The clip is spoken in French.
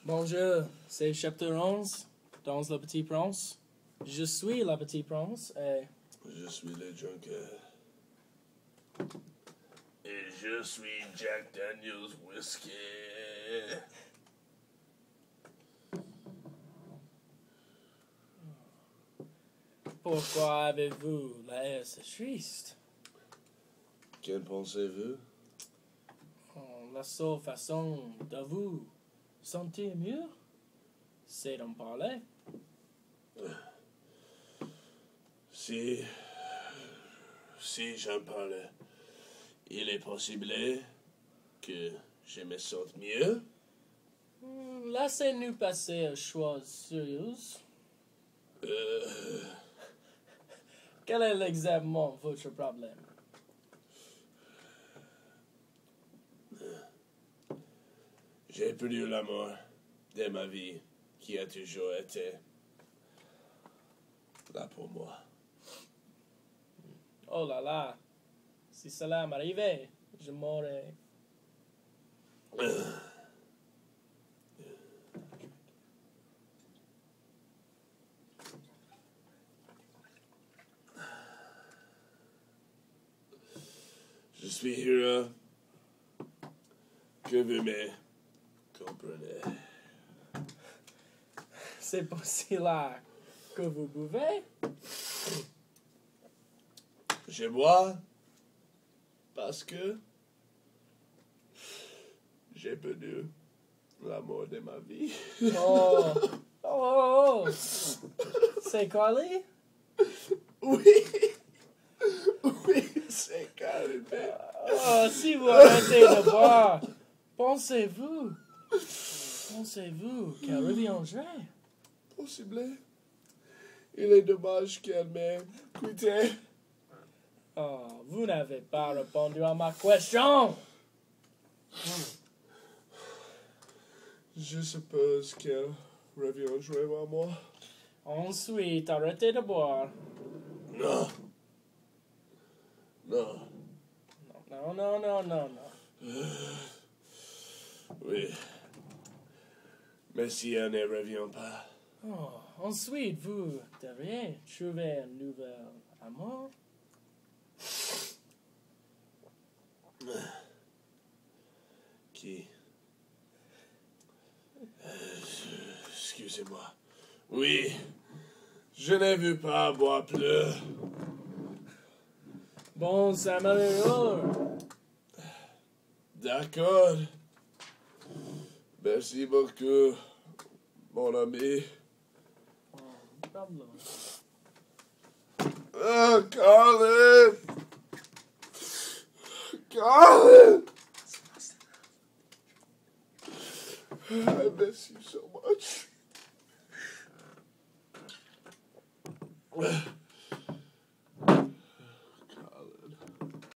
Bonjour, c'est Chapitre 11, dans Le Petit Prince. Je suis Le Petit Prince et... Je suis le Junker. Et je suis Jack Daniels Whiskey. Pourquoi avez-vous l'air si triste? Qu'en pensez-vous? La seule façon de vous sentir mieux, c'est d'en parler. Si j'en parle, il est possible que je me sente mieux. Laissez-nous passer aux choses sérieuses. Quel est exactement votre problème? J'ai perdu l'amour de ma vie qui a toujours été là pour moi. Oh là là, si cela m'arrivait, je mourrais. Je suis heureux que vous me comprenez. C'est pas si là que vous buvez? Je bois parce que j'ai perdu l'amour de ma vie. Oh. C'est Carly? Oui, c'est carrément. Oh, si vous arrêtez de boire, pensez-vous qu'elle reviendrait? Possible. Il est dommage qu'elle m'ait quitté. Oh, vous n'avez pas répondu à ma question. Je suppose qu'elle reviendrait à moi. Ensuite, arrêtez de boire. Non. Non. Non. Oui. Mais si elle ne revient pas, Oh, ensuite, vous devriez trouver un nouvel amour. qui... Excusez-moi. Oui. Je ne veux pas boire plus. Bon, ça m'améliore. D'accord. Merci beaucoup, mon ami. Pardon. Oh, Colin! Colin! I miss you so much.